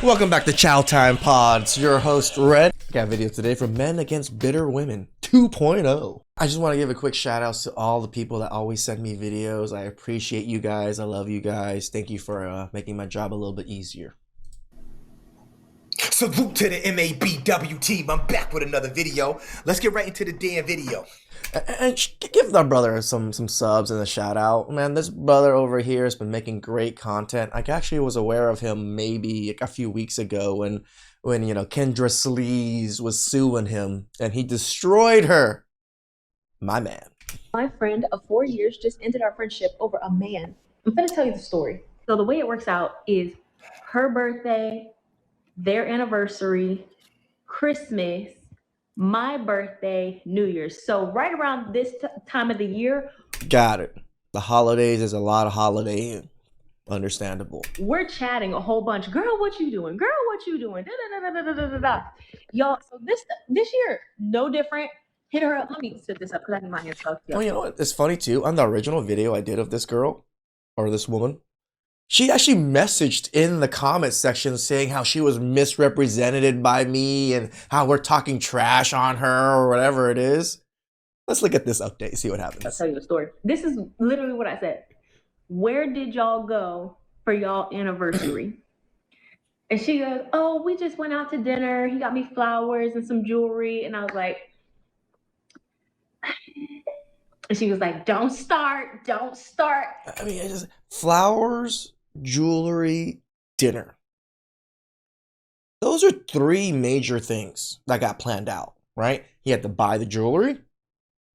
Welcome back to Chow Time Pods. Your host Red. Got a video today from Men Against Bitter Women 2.0. I just want to give a quick shout out to all the people that always send me videos. I appreciate you guys. I love you guys. Thank you for making my job a little bit easier. Salute to the MABW team. I'm back with another video. Let's get right into the damn video. And give our brother some subs and a shout out. Man, this brother over here has been making great content. I actually was aware of him maybe like a few weeks ago when you know Kendra Sleaze was suing him and he destroyed her. My man. My friend of 4 years just ended our friendship over a man. I'm gonna tell you the story. So the way it works out is her birthday, their anniversary, Christmas, my birthday, New Year's. So right around this time of the year. Got it. The holidays is a lot of holiday. Understandable. We're chatting a whole bunch. Girl, what you doing? Girl, what you doing? Da, da, da, da, da, da, da. Y'all, so this year, no different. Hit her up. Let me set this up because I need my hands stuck. Oh, you know what? It's funny too. On the original video I did of this girl or this woman, she actually messaged in the comment section saying how she was misrepresented by me and how we're talking trash on her or whatever it is. Let's look at this update, see what happens. I'll tell you a story. This is literally what I said. Where did y'all go for y'all anniversary? And she goes, oh, we just went out to dinner. He got me flowers and some jewelry. And I was like, and she was like, don't start. I mean, it's just flowers, jewelry, dinner. Those are three major things that got planned out, right? He had to buy the jewelry,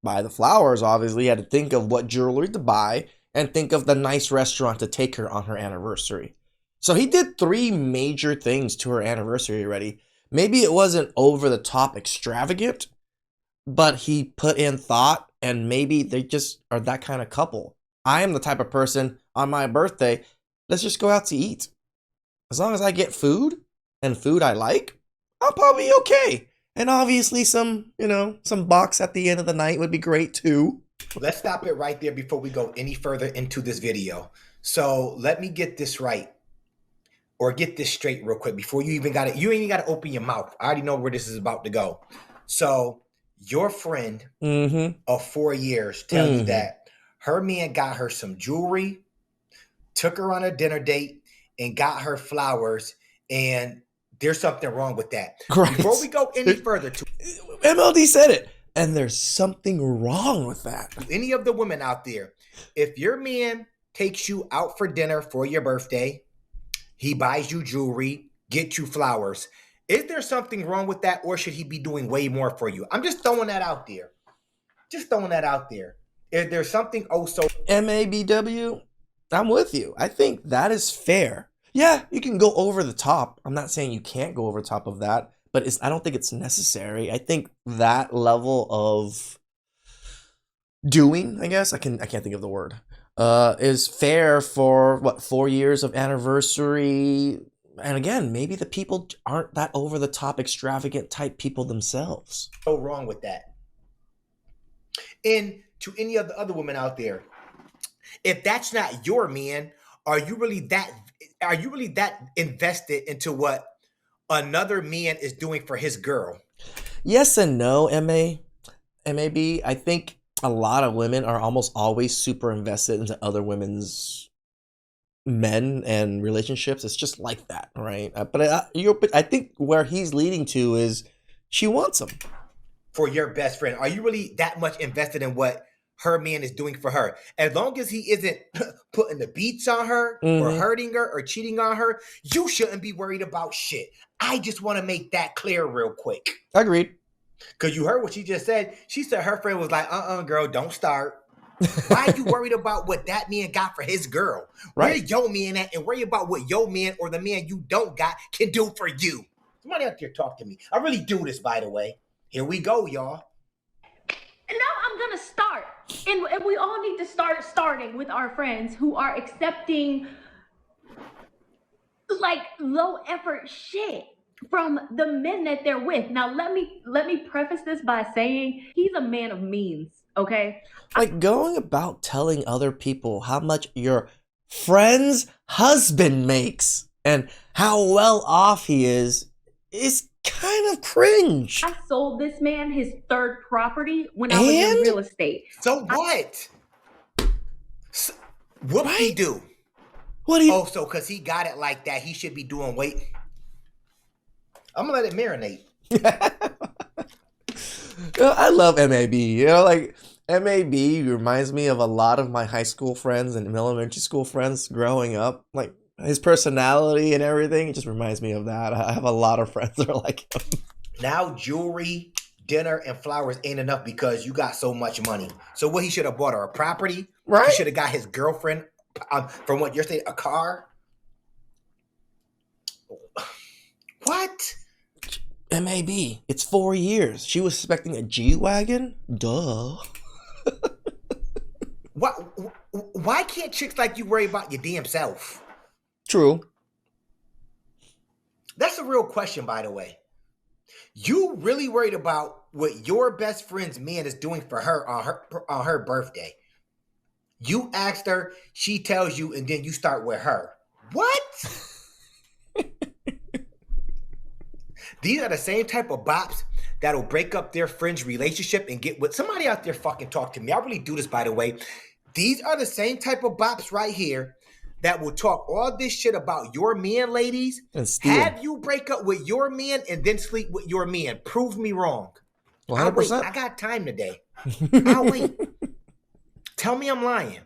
buy the flowers, obviously. He had to think of what jewelry to buy and think of the nice restaurant to take her on her anniversary. So he did three major things to her anniversary already. Maybe it wasn't over the top extravagant, but he put in thought, and maybe they just are that kind of couple. I am the type of person on my birthday, let's just go out to eat. As long as I get food and food I like, I'll probably be okay. And obviously some box at the end of the night would be great too. Let's stop it right there before we go any further into this video. So let me get this right, or get this straight real quick before you even got it. You ain't even got to open your mouth. I already know where this is about to go. So your friend of 4 years tell you that her man got her some jewelry, took her on a dinner date, and got her flowers, and there's something wrong with that. Right. Before we go any further, to MLD said it, and there's something wrong with that. any of the women out there, if your man takes you out for dinner for your birthday, he buys you jewelry, gets you flowers, is there something wrong with that, or should he be doing way more for you? I'm just throwing that out there. Just throwing that out there. Is there something MABW, I'm with you. I think that is fair. Yeah, you can go over the top. I'm not saying you can't go over top of that, but I don't think it's necessary. I think that level of doing, I guess, I can't think of the word, is fair for 4 years of anniversary. And again, maybe the people aren't that over the top extravagant type people themselves. so wrong with that? And to any of the other women out there, if that's not your man, are you really that invested into what another man is doing for his girl? Yes and no, MAB. I think a lot of women are almost always super invested into other women's men and relationships. It's just like that, right? But I think where he's leading to is she wants him. For your best friend, are you really that much invested in what her man is doing for her? As long as he isn't putting the beats on her or hurting her or cheating on her, you shouldn't be worried about shit. I just want to make that clear real quick. Agreed. Because you heard what she just said. She said her friend was like, girl, don't start. Why are you worried about what that man got for his girl? Where your man at, and worry about what your man or the man you don't got can do for you. Somebody out there talk to me. I really do this, by the way. Here we go, y'all. And now I'm gonna start. And we all need to start starting with our friends who are accepting like low effort shit from the men that they're with. Now let me preface this by saying he's a man of means, okay? Like going about telling other people how much your friend's husband makes. and how well off he is kind of cringe. I sold this man his third property when I was in And real estate. So what? Whoop he Right? do? what do you? Oh, so because he got it like that, he should be doing wait. I'm gonna let it marinate. I love MAB. You know, like MAB reminds me of a lot of my high school friends and elementary school friends growing up. Like his personality and everything, it just reminds me of that. I have a lot of friends that are like him. Now jewelry, dinner, and flowers ain't enough because you got so much money. So what he should have bought her a property. He Right? should have got his girlfriend, from what you're saying, a car. What? MAB. It's 4 years. She was expecting a G-Wagon? Duh. Why can't chicks like you worry about your damn self? True. That's a real question, by the way. You really worried about what your best friend's man is doing for her on her birthday. You asked her, she tells you, and then you start with her. What? These are the same type of bops that'll break up their friend's relationship and get with somebody out there. Fucking talk to me. I really do this, by the way. These are the same type of bops right here that will talk all this shit about your man, ladies. And steal. Have you break up with your man and then sleep with your man? Prove me wrong. I'll wait. 100%. I got time today. I'll wait. Tell me I'm lying.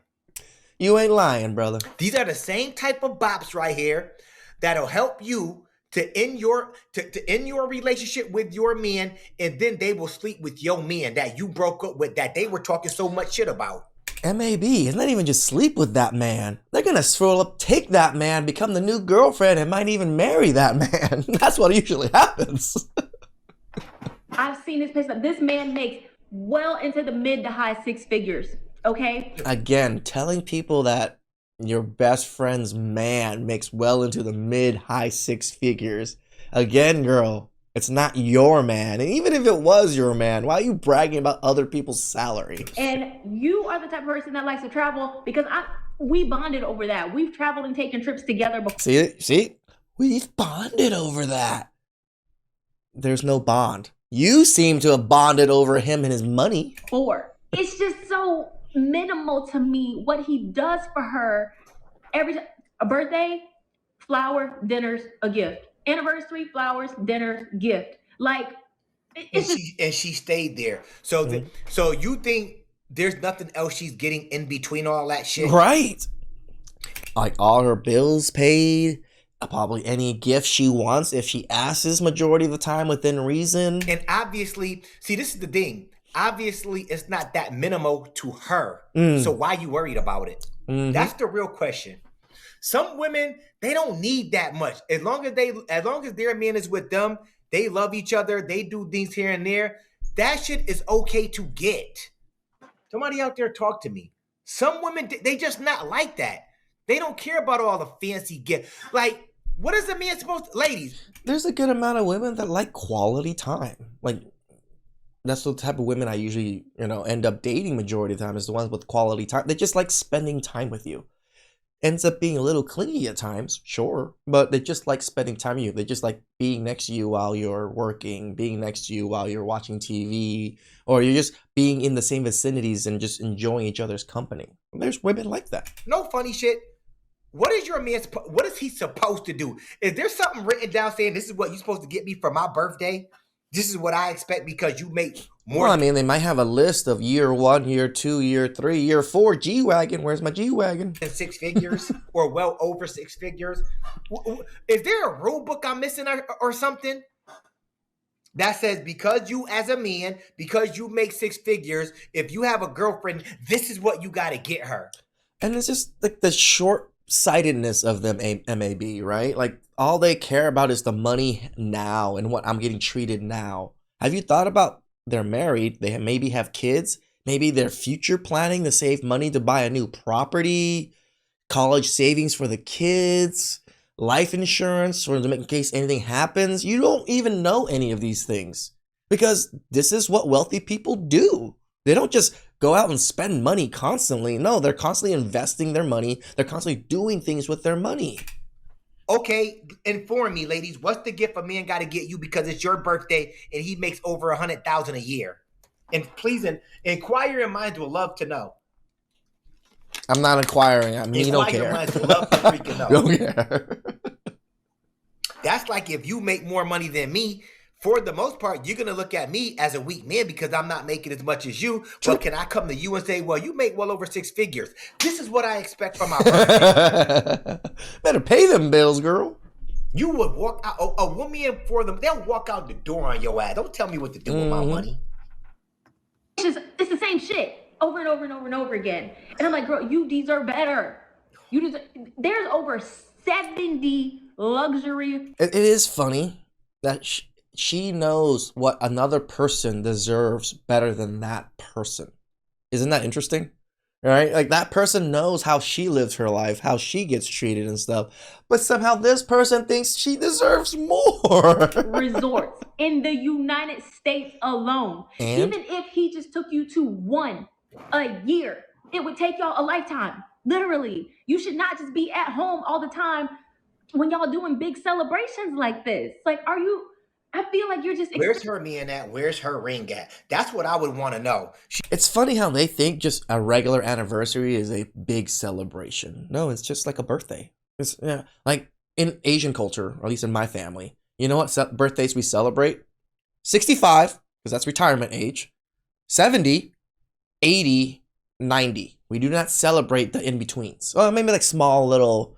You ain't lying, brother. These are the same type of bops right here that'll help you to end your to end your relationship with your man, and then they will sleep with your man that you broke up with, that they were talking so much shit about. MAB is not even just sleep with that man. They're gonna scroll up, take that man, become the new girlfriend, and might even marry that man. That's what usually happens. I've seen this person. This man makes well into the mid to high six figures. Okay. Again, telling people that your best friend's man makes well into the mid-high six figures. Again, girl, it's not your man. And even if it was your man, why are you bragging about other people's salary? And you are the type of person that likes to travel because we bonded over that. We've traveled and taken trips together before. See? We've bonded over that. There's no bond. You seem to have bonded over him and his money. It's just so minimal to me what he does for her every time. A birthday, flower, dinners, a gift. Anniversary, flowers, dinners, gift. Like it's And she stayed there. So so you think there's nothing else she's getting in between all that shit? Right. Like all her bills paid, probably any gift she wants if she asks, majority of the time within reason. And obviously, see, this is the thing. Obviously, it's not that minimal to her. So why you worried about it? Mhm. That's the real question. Some women, they don't need that much. As long as their man is with them, they love each other, they do things here and there. That shit is okay to get. Somebody out there talk to me. Some women, they just not like that. They don't care about all the fancy gifts. Like, what is a man supposed to, ladies? There's a good amount of women that like quality time. Like, that's the type of women I usually, end up dating majority of the time is the ones with quality time. They just like spending time with you. Ends up being a little clingy at times, sure, but they just like spending time with you. They just like being next to you while you're working, being next to you while you're watching TV, or you're just being in the same vicinities and just enjoying each other's company. There's women like that. No funny shit. What is your man? What is he supposed to do? Is there something written down saying this is what you're supposed to get me for my birthday? This is what I expect because you make more. Well, I mean, they might have a list of year 1, year 2, year 3, year 4 G-Wagon. Where's my G-Wagon? than six figures or well over six figures. Is there a rule book I'm missing or something that says because you as a man, because you make six figures, if you have a girlfriend, this is what you got to get her? And it's just like the short-sightedness of them, MAB, right? Like all they care about is the money now and what I'm getting treated now. Have you thought about they're married, they maybe have kids, maybe they're future planning to save money to buy a new property, college savings for the kids, life insurance for them in case anything happens? You don't even know any of these things because this is what wealthy people do. They don't just go out and spend money constantly. No, they're constantly investing their money. They're constantly doing things with their money. Okay, inform me, ladies. What's the gift a man got to get you because it's your birthday and he makes over 100,000 a year? And please, inquiring minds will love to know. I'm not inquiring. I mean, don't Inquiring care. minds will love to freaking know. Don't care. That's like if you make more money than me, for the most part, you're going to look at me as a weak man because I'm not making as much as you. True. But can I come to you and say, well, you make well over 6 figures. This is what I expect from my birthday. Better pay them bills, girl. You would walk out, a woman for them, they'll walk out the door on your ass. Don't tell me what to do with my money. It's the same shit over and over and over and over again. And I'm like, girl, you deserve better. There's over 70 luxury. It is funny that she knows what another person deserves better than that person. Isn't that interesting? Right? Like that person knows how she lives her life, how she gets treated and stuff. But somehow this person thinks she deserves more. Resorts in the United States alone. And? Even if he just took you to one a year, it would take y'all a lifetime. Literally. You should not just be at home all the time when y'all doing big celebrations like this. Like, I feel like you're just... Where's her man at? Where's her ring at? That's what I would want to know. It's funny how they think just a regular anniversary is a big celebration. No, it's just like a birthday. It's like in Asian culture, or at least in my family. You know what birthdays we celebrate? 65, because that's retirement age. 70, 80, 90. We do not celebrate the in-betweens. Well, maybe like small little,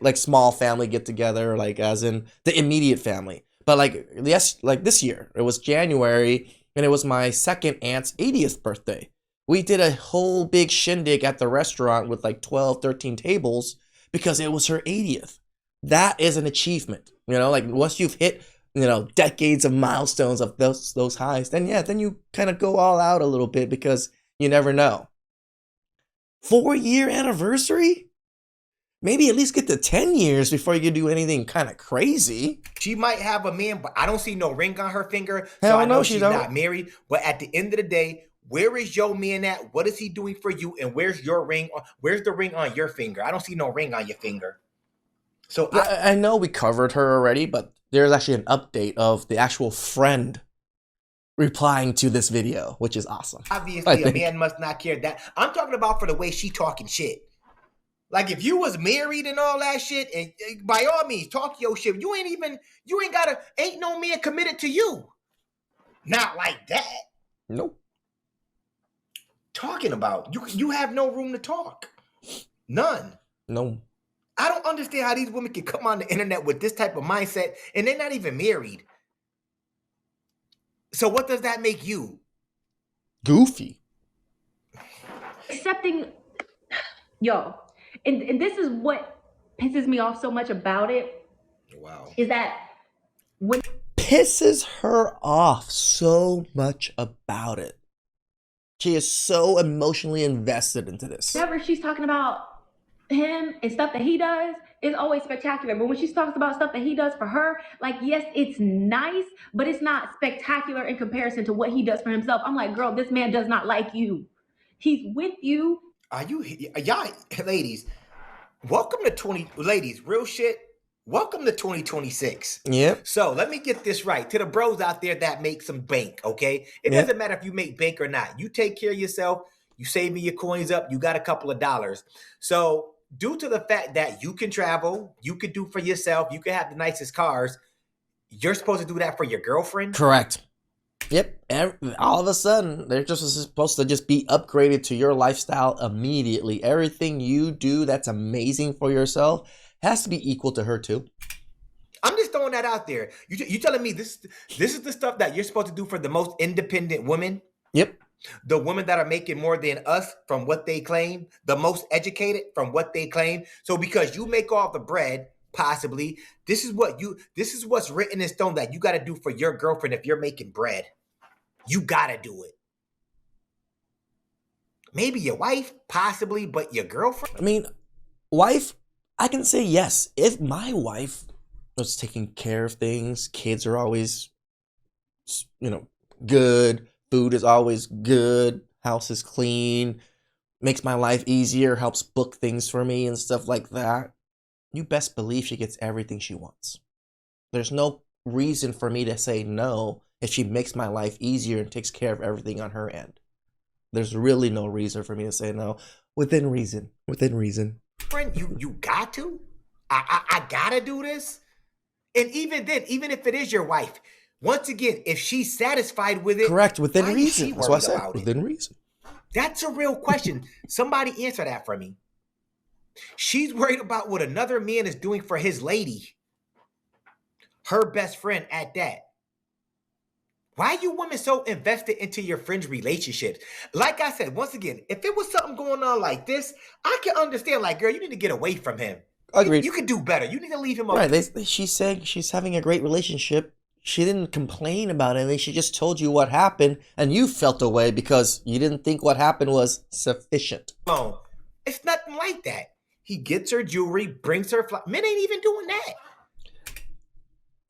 like small family get together, like as in the immediate family. But like this year, it was January, and it was my second aunt's 80th birthday. We did a whole big shindig at the restaurant with like 12, 13 tables because it was her 80th. That is an achievement. Like once you've hit, decades of milestones of those highs, then you kind of go all out a little bit because you never know. 4-year anniversary? Maybe at least get to 10 years before you do anything kind of crazy. She might have a man, but I don't see no ring on her finger. Hell so I know no, she's not married. But at the end of the day, where is your man at? What is he doing for you? And where's your ring? Where's the ring on your finger? I don't see no ring on your finger. So I know we covered her already, but there's actually an update of the actual friend replying to this video, which is awesome. Obviously, a man must not care that. I'm talking about for the way she talking shit. Like if you was married and all that shit, and by all means talk your shit. Ain't no man committed to you. Not like that. Nope. Talking about you have no room to talk. None. No. I don't understand how these women can come on the internet with this type of mindset and they're not even married. So what does that make you? Goofy. Accepting, and this is what pisses me off so much about it. Wow. Is that when pisses her off so much about it. She is so emotionally invested into this. whenever she's talking about him and stuff that he does, it's always spectacular. But when she talks about stuff that he does for her, like, yes, it's nice, but it's not spectacular in comparison to what he does for himself. I'm like, girl, this man does not like you. He's with you. Y'all, ladies, welcome to ladies, real shit. Welcome to 2026. Yep. So let me get this right. To the bros out there that make some bank, okay? It doesn't matter if you make bank or not. You take care of yourself. You save me your coins up. You got a couple of dollars. So due to the fact that you can travel, you can do for yourself, you can have the nicest cars, you're supposed to do that for your girlfriend? Correct. Yep. All of a sudden, they're just supposed to just be upgraded to your lifestyle immediately. Everything you do that's amazing for yourself has to be equal to her too. I'm just throwing that out there. You telling me this is the stuff that you're supposed to do for the most independent women? Yep. The women that are making more than us from what they claim, the most educated from what they claim. So because you make all the bread, possibly, this is what's written in stone that you got to do for your girlfriend if you're making bread. You got to do it. Maybe your wife, possibly, but your girlfriend? I mean, wife, I can say yes. If my wife was taking care of things, kids are always, good. Food is always good. House is clean. Makes my life easier. Helps book things for me and stuff like that. you best believe she gets everything she wants. There's no reason for me to say no if she makes my life easier and takes care of everything on her end. There's really no reason for me to say no. Within reason. Within reason. Friend, you got to? I gotta do this? And even then, even if it is your wife, once again, if she's satisfied with it, Correct. Within why is reason. she That's what I worried said. about it? Within reason. That's a real question. Somebody answer that for me. She's worried about what another man is doing for his lady. Her best friend at that. Why are you women so invested into your friends' relationships? Like I said, once again, if it was something going on like this, I can understand, like, girl, you need to get away from him. Agreed. You can do better. You need to leave him alone. Right. She's saying she's having a great relationship. She didn't complain about anything. She just told you what happened, and you felt away because you didn't think what happened was sufficient. It's nothing like that. He gets her jewelry, brings her flowers. Men ain't even doing that.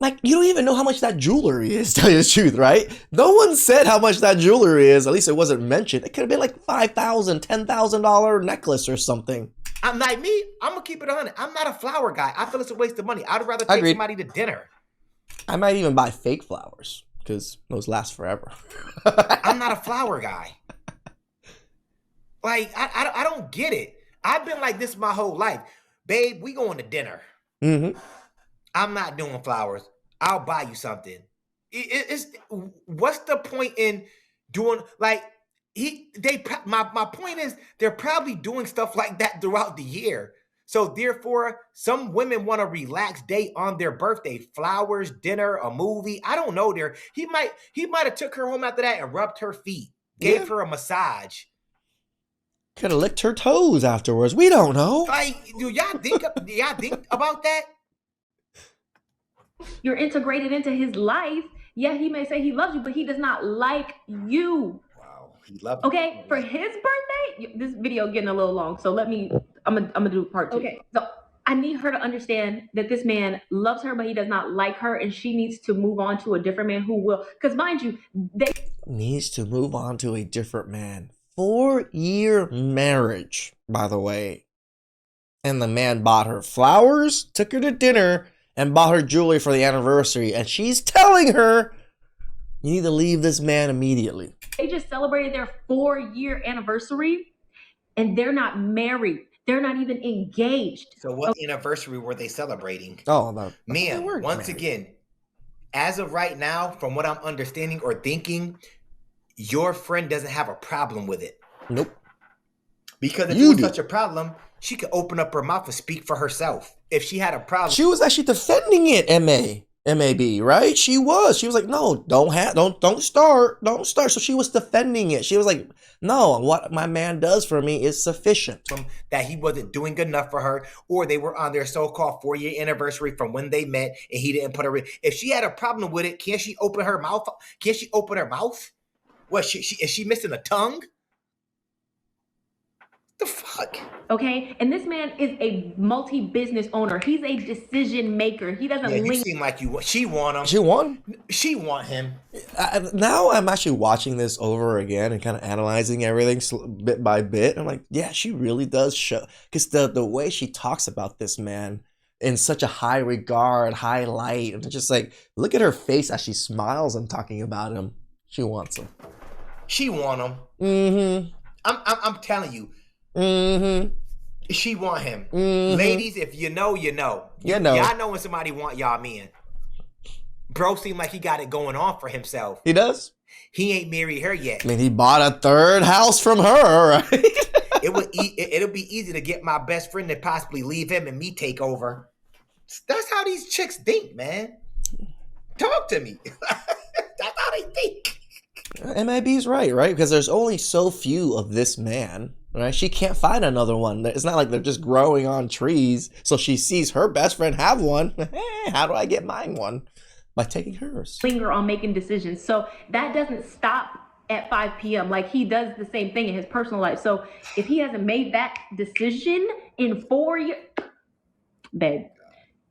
Like, you don't even know how much that jewelry is, to tell you the truth, right? No one said how much that jewelry is. At least it wasn't mentioned. It could have been like $5,000, $10,000 necklace or something. I'm like me. I'm going to keep it on it. I'm not a flower guy. I feel it's a waste of money. I'd rather take Agreed. somebody to dinner. I might even buy fake flowers because those last forever. I'm not a flower guy. Like, I don't get it. I've been like this my whole life. Babe, we going to dinner. Mm-hmm. I'm not doing flowers. I'll buy you something. What's the point in doing, like, my point is they're probably doing stuff like that throughout the year. So therefore, some women want a relaxed day on their birthday. Flowers, dinner, a movie. I don't know. He might have took her home after that and rubbed her feet, gave her a massage. Could have licked her toes afterwards. We don't know. Like, do y'all think about that? You're integrated into his life. Yeah, he may say he loves you, but he does not like you. Wow, he loves you. Okay, for his birthday, this video getting a little long, so I'm gonna do part 2. Okay, so I need her to understand that this man loves her, but he does not like her, and she needs to move on to a different man who will. Because mind you, they needs to move on to a different man. 4-year marriage, by the way. And the man bought her flowers, took her to dinner, and bought her jewelry for the anniversary. And she's telling her, you need to leave this man immediately. They just celebrated their 4-year anniversary, and they're not married. They're not even engaged. So what anniversary were they celebrating? Oh, no. Man, once again, as of right now, from what I'm understanding or thinking, your friend doesn't have a problem with it. Nope. Because if it was such a problem, she could open up her mouth and speak for herself. If she had a problem, she was actually defending it. MAB, right? She was like, no, don't start. So she was defending it. She was like, no, what my man does for me is sufficient. That he wasn't doing enough for her, or they were on their so-called 4-year anniversary from when they met, and he didn't put her in. If she had a problem with it, can't she open her mouth? Can't she open her mouth? What, is she missing a tongue? The fuck? Okay, and this man is a multi-business owner. He's a decision maker. He doesn't you seem like she want him. She want him. Now I'm actually watching this over again and kind of analyzing everything bit by bit. I'm like, yeah, she really does show, because the way she talks about this man in such a high regard, high light, and it's just like, look at her face as she smiles and talking about him. She wants him. She want him. Mm-hmm. I'm telling you. Mm-hmm. She want him. Mm-hmm. Ladies, if you know, you know. You know. Y'all know when somebody want y'all men. Bro seemed like he got it going on for himself. He does? He ain't married her yet. I mean, he bought a 3rd house from her, right? It'll be easy to get my best friend to possibly leave him and me take over. That's how these chicks think, man. Talk to me. That's how they think. MIB's right? Because there's only so few of this man, right? She can't find another one. It's not like they're just growing on trees. So she sees her best friend have one. Hey, how do I get mine one? By taking hers. Linger on making decisions. So that doesn't stop at 5 p.m. Like, he does the same thing in his personal life. So if he hasn't made that decision in 4 years, babe.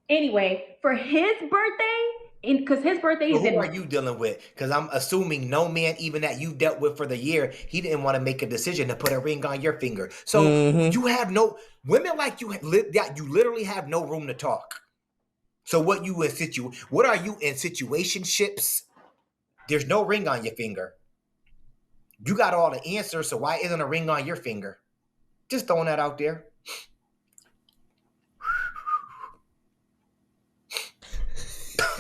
Anyway, for his birthday, because his birthday So is who are in you dealing with? Because I'm assuming no man, even that you dealt with for the year, he didn't want to make a decision to put a ring on your finger. So Mm-hmm. you have no women like you that you literally have no room to talk. So what are you in situationships? There's no ring on your finger. You got all the answers, so why isn't a ring on your finger? Just throwing that out there.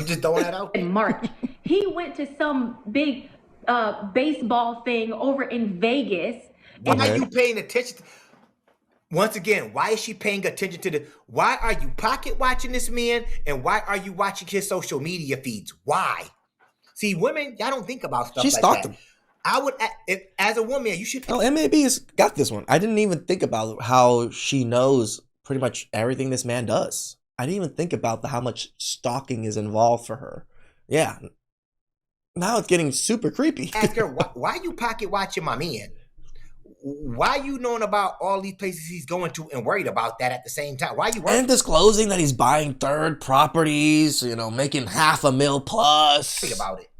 Just throwing that out there. in March. He went to some big baseball thing over in Vegas. Why And are you paying attention? Once again, why is she paying attention to why are you pocket watching this man, and why are you watching his social media feeds? Why? See, women, y'all don't think about stuff She like stalked that. him. I would, as a woman, you should. Oh, MAB's got this one. I didn't even think about how she knows pretty much everything this man does. I didn't even think about how much stalking is involved for her. Yeah. Now it's getting super creepy. Ask her, why are you pocket watching my man? Why are you knowing about all these places he's going to and worried about that at the same time? Why are you worried And disclosing that he's buying third properties, making $500,000 plus. about it?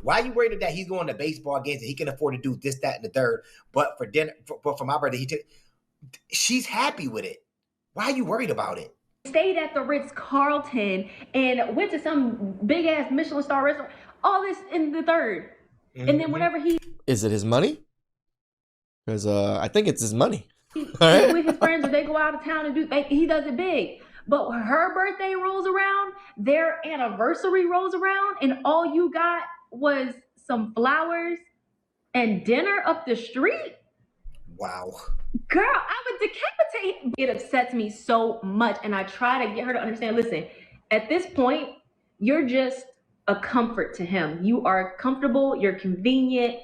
Why are you worried that he's going to baseball games and he can afford to do this, that, and the third? But for dinner, but for my birthday, she's happy with it. Why are you worried about it? stayed at the Ritz-Carlton and went to some big ass Michelin star restaurant. All this in the third. And then whenever he Is it his money? Because I think it's his money. with his friends or they go out of town and he does it big. But when her birthday rolls around, their anniversary rolls around, and all you got was some flowers and dinner up the street. Wow. Girl, I would decapitate. It upsets me so much, and I try to get her to understand, listen, at this point, you're just a comfort to him. You are comfortable, you're convenient,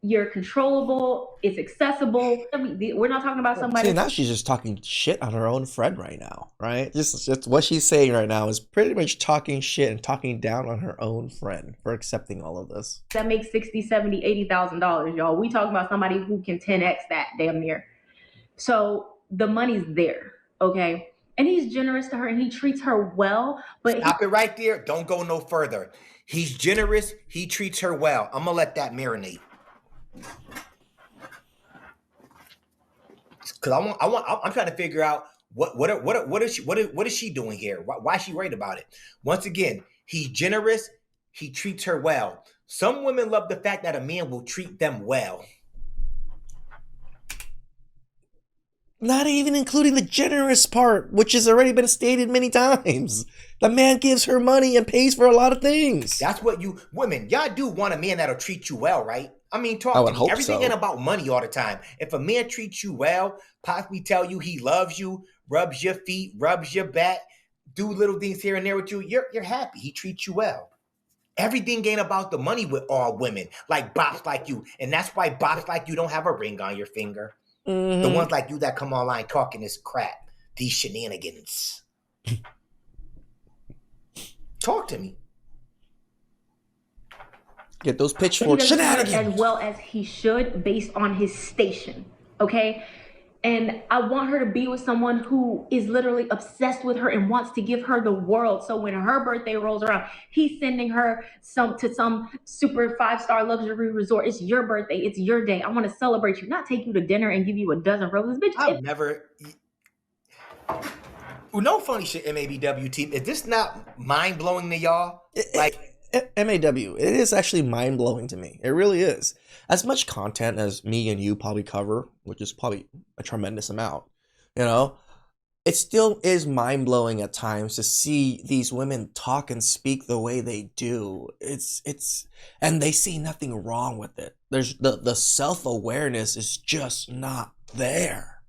you're controllable, it's accessible. We're not talking about somebody. See, now she's just talking shit on her own friend right now, right? Just what she's saying right now is pretty much talking shit and talking down on her own friend for accepting all of this. That makes $60,000, $70,000, $80,000, y'all. We talking about somebody who can 10x that damn near. So the money's there, okay? And he's generous to her and he treats her well. But Stop it right there. Don't go no further. He's generous. He treats her well. I'm gonna let that marinate. Because I'm trying to figure out what is she doing here? Why is she worried about it? Once again, he's generous. He treats her well. Some women love the fact that a man will treat them well. Not even including the generous part, which has already been stated many times. The man gives her money and pays for a lot of things. That's what women, y'all do want a man that'll treat you well, right? I mean, I would to me. hope Everything so. ain't about money all the time. If a man treats you well, possibly tell you he loves you, rubs your feet, rubs your back, do little things here and there with you, you're happy. He treats you well. Everything ain't about the money with all women, like bops like you. And that's why bops like you don't have a ring on your finger. The ones like you that come online talking this crap, these shenanigans. Talk to me. Get those he pitchforks. doesn't work Shenanigans. as well as he should based on his station, okay? And I want her to be with someone who is literally obsessed with her and wants to give her the world. So when her birthday rolls around, he's sending her to some super 5-star luxury resort. It's your birthday. It's your day. I want to celebrate you, not take you to dinner and give you a dozen roses. Bitch, I've never. Well, no funny shit, MABW team. Is this not mind blowing to y'all? Like, MAW, it is actually mind-blowing to me. It really is. As much content as me and you probably cover, which is probably a tremendous amount, it still is mind-blowing at times to see these women talk and speak the way they do. And they see nothing wrong with it. There's the self-awareness is just not there.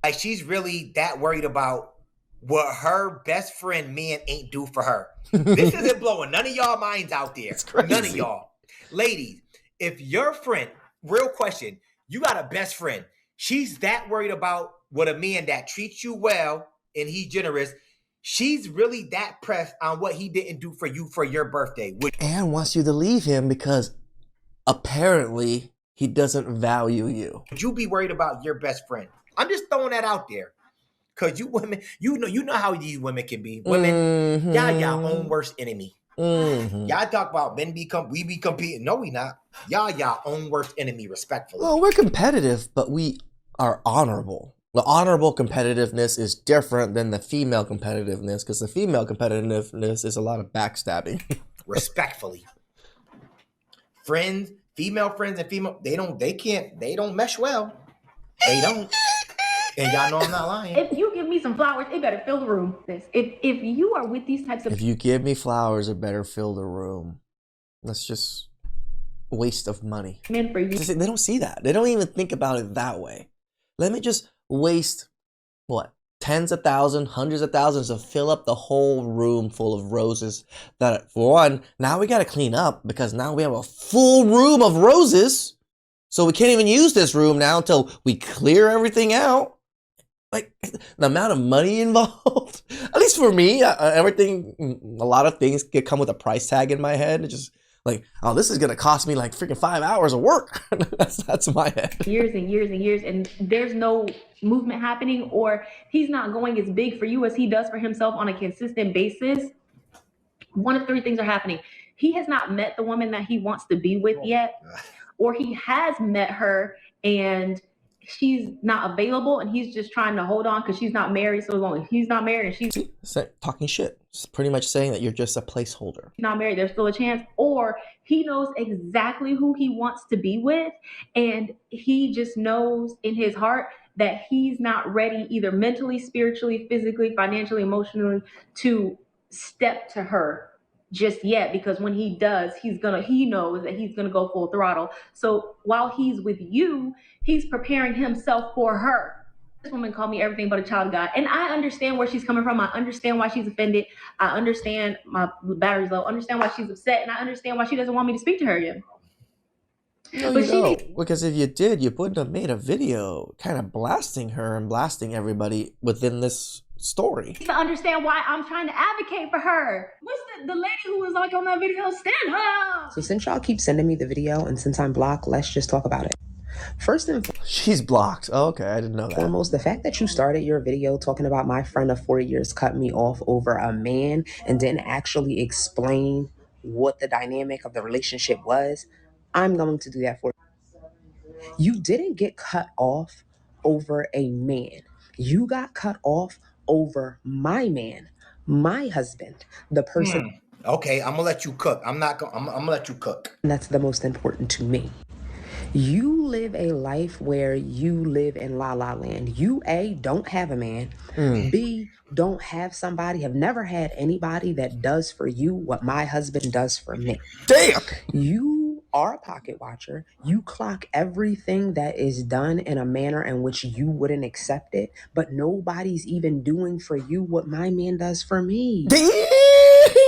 like she's really that worried about what her best friend man ain't do for her. This isn't blowing none of y'all minds out there. It's crazy. None of y'all. Ladies, if your friend, real question, you got a best friend, she's that worried about what a man that treats you well and he's generous, she's really that pressed on what he didn't do for you for your birthday. And wants you to leave him because apparently he doesn't value you. Would you be worried about your best friend? I'm just throwing that out there. Cause you women, you know how these women can be. Women, y'all own worst enemy. Mhm. Y'all talk about we be competing. No, we not. Y'all own worst enemy, respectfully. Well, we're competitive, but we are honorable. The honorable competitiveness is different than the female competitiveness, because the female competitiveness is a lot of backstabbing. Respectfully. Friends, female friends and female, they don't mesh well. They don't. And y'all know I'm not lying. If you give me some flowers, it better fill the room. If you are with these types of If you give me flowers, it better fill the room. That's just waste of money. men for you, They don't see that. They don't even think about it that way. Let me just waste, what, tens of thousands, hundreds of thousands to fill up the whole room full of roses that, for one, now we got to clean up because now we have a full room of roses. So we can't even use this room now until we clear everything out. Like, the amount of money involved, at least for me, everything, a lot of things could come with a price tag in my head. It's just like, oh, this is going to cost me like freaking 5 hours of work. that's my head. years and years and years, and there's no movement happening, or he's not going as big for you as he does for himself on a consistent basis, one of three things are happening. He has not met the woman that he wants to be with yet, or he has met her and she's not available and he's just trying to hold on because she's not married. So as long as he's not married and she's Talking shit. It's pretty much saying that you're just a placeholder. not married, there's still a chance. Or he knows exactly who he wants to be with, and he just knows in his heart that he's not ready, either mentally, spiritually, physically, financially, emotionally, to step to her just yet, because when he does, he knows that he's gonna go full throttle. So while he's with you, he's preparing himself for her. This woman called me everything but a child of God, and I understand where she's coming from. I understand why she's offended. I understand my battery's low. I understand why she's upset, and I understand why she doesn't want me to speak to her again. No, But you she don't. Because if you did, you wouldn't have made a video kind of blasting her and blasting everybody within this story. needs to understand why I'm trying to advocate for her. What's the lady who was like on that video? Stand up. So since y'all keep sending me the video and since I'm blocked, let's just talk about it. First and She's blocked. Oh, okay, I didn't know that. foremost, the fact that you started your video talking about my friend of 4 years cut me off over a man and didn't actually explain what the dynamic of the relationship was, I'm going to do that for you. You didn't get cut off over a man. You got cut off over my man, my husband, the person Okay, I'm gonna let you cook. I'm gonna let you cook. that's the most important to me. You live a life where you live in la la land. You A, don't have a man. B, don't have somebody, have never had anybody that does for you what my husband does for me. Damn! You are a pocket watcher. You clock everything that is done in a manner in which you wouldn't accept it, but nobody's even doing for you what my man does for me.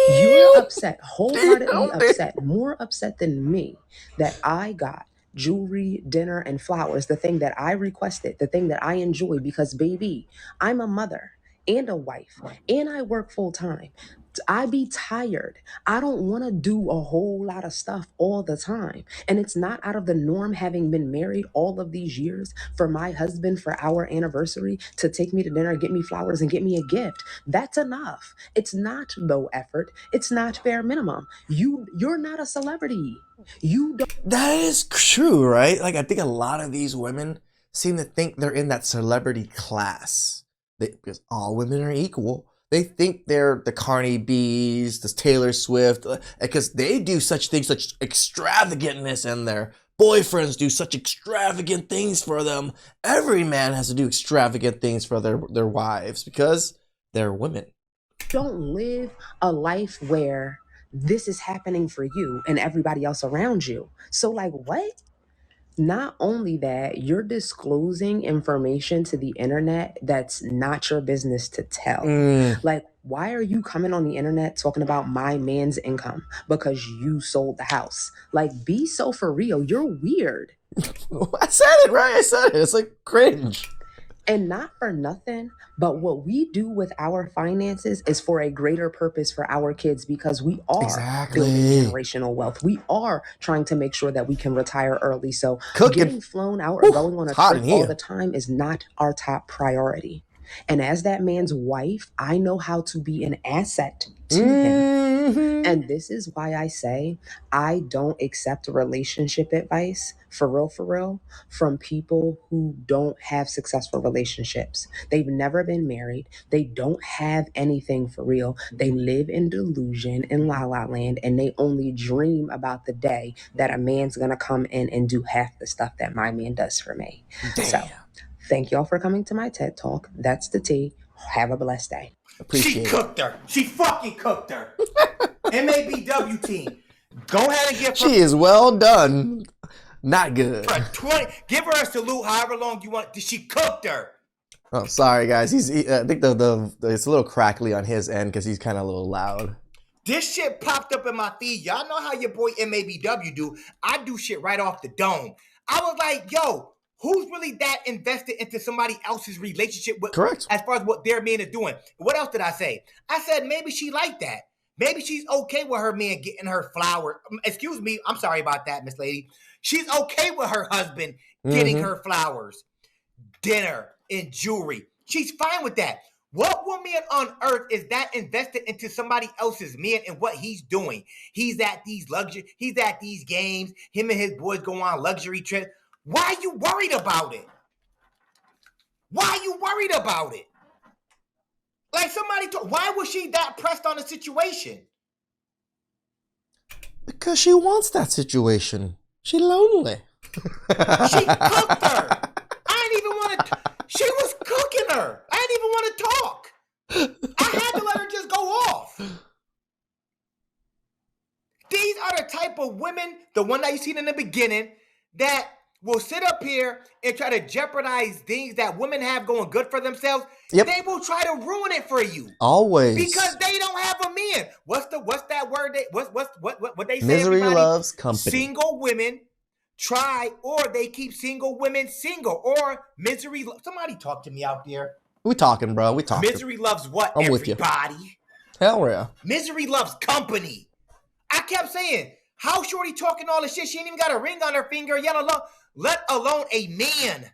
You're upset, wholeheartedly upset, more upset than me that I got jewelry, dinner, and flowers, the thing that I requested, the thing that I enjoy, because baby, I'm a mother and a wife and I work full time. I be tired. I don't want to do a whole lot of stuff all the time. And it's not out of the norm, having been married all of these years, for my husband for our anniversary to take me to dinner, get me flowers, and get me a gift. That's enough. It's not low effort. It's not bare minimum. You're not a celebrity. You don't. That is true, right? Like, I think a lot of these women seem to think they're in that celebrity class. Because all women are equal. They think they're the Cardi B's, the Taylor Swift, because they do such things, such extravagantness, and their boyfriends do such extravagant things for them. Every man has to do extravagant things for their wives because they're women. Don't live a life where this is happening for you and everybody else around you. So like, what? Not only that, you're disclosing information to the internet that's not your business to tell. Like, why are you coming on the internet talking about my man's income? Because you sold the house. Like, be so for real. You're weird. I said it, right? I said it. It's like cringe. And not for nothing, but what we do with our finances is for a greater purpose for our kids, because we are building generational wealth. We are trying to make sure that we can retire early. So getting flown out or going on a trip all the time is not our top priority. And as that man's wife, I know how to be an asset to him. And this is why I say I don't accept relationship advice for real, from people who don't have successful relationships. They've never been married. They don't have anything for real. They live in delusion in La La Land, and they only dream about the day that a man's gonna come in and do half the stuff that my man does for me. So thank y'all for coming to my TED Talk. That's the tea. Have a blessed day. Appreciate She cooked her. She fucking cooked her. MABW team. Go ahead and give her She is well done. Not good. 20. Give her a salute however long you want. She cooked her. Oh, sorry guys. I think it's a little crackly on his end because he's kind of a little loud. This shit popped up in my feed. Y'all know how your boy MABW do. I do shit right off the dome. I was like, yo, who's really that invested into somebody else's relationship with? Correct. As far as what their man is doing. What else did I say? I said maybe she like that. Maybe she's okay with her man getting her flower. Excuse me. I'm sorry about that, Miss Lady. She's okay with her husband getting her flowers, dinner, and jewelry. She's fine with that. What woman on earth is that invested into somebody else's man and what he's doing? He's at these games. Him and his boys go on luxury trips. Why are you worried about it? Why are you worried about it? Like why was she that pressed on the situation? Because she wants that situation. She lonely. She cooked her. I didn't even want to. She was cooking her. I didn't even want to talk. I had to let her just go off. These are the type of women, the one that you seen in the beginning, that will sit up here and try to jeopardize things that women have going good for themselves. Yep. They will try to ruin it for you. Always. Because they don't have a man. What's that word? What they say? Misery everybody? loves company. Single women try, or they keep single women single, or misery. Somebody talk to me out there. We talking, bro. We talking. Misery loves what? I'm with you. Everybody. Hell yeah. Misery loves company. I kept saying, how shorty talking all this shit? She ain't even got a ring on her finger, let alone a man.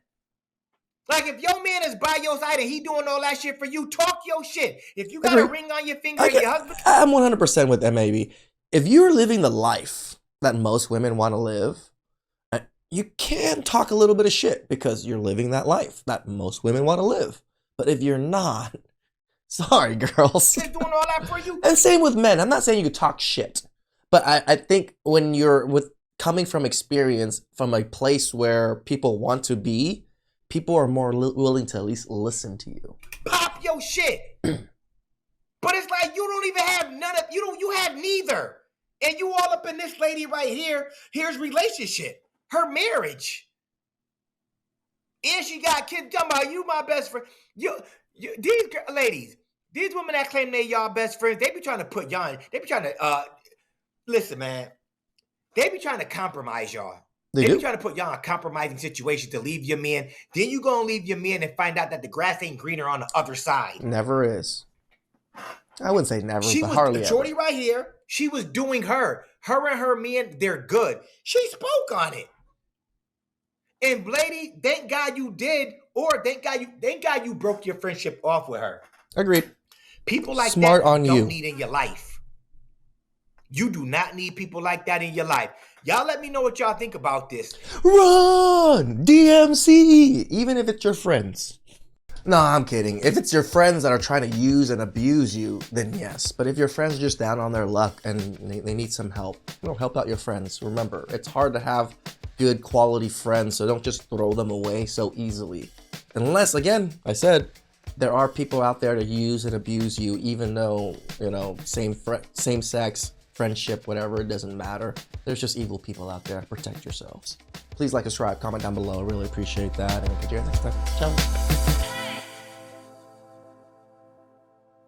Like, if your man is by your side and he doing all that shit for you, talk your shit. If you got a ring on your finger, your husband. I'm 100% with MAB. If you're living the life that most women want to live, you can talk a little bit of shit because you're living that life that most women want to live. But if you're not, sorry, girls. She's doing all that for you. And same with men. I'm not saying you could talk shit. But I think when you're coming from experience from a place where people want to be, people are more willing to at least listen to you. Pop your shit. But it's like you don't even have none of you have neither. And you all up in this lady right here. Here's relationship. Her marriage. And she got kids. Talking about you, my best friend. These ladies, these women that claim they y'all best friends, they be trying to put y'all in. They be trying to listen, man. They be trying to compromise y'all. They be trying to put y'all in a compromising situation to leave your man. Then you gonna leave your man and find out that the grass ain't greener on the other side. Never is. I wouldn't say never, but hardly ever. Shorty right here, she was doing her. Her and her man, they're good. She spoke on it. And lady, thank God you did, or thank God you broke your friendship off with her. Agreed. People like Smart that on don't you. need in your life. You do not need people like that in your life. Y'all let me know what y'all think about this. Run! DMC! Even if it's your friends. No, I'm kidding. If it's your friends that are trying to use and abuse you, then yes. But if your friends are just down on their luck and they need some help, help out your friends. Remember, it's hard to have good quality friends, so don't just throw them away so easily. Unless, again, I said, there are people out there to use and abuse you, even though, same sex, friendship, whatever, it doesn't matter. There's just evil people out there. Protect yourselves. Please like, subscribe, comment down below. I really appreciate that. And I'll catch you guys next time. Ciao.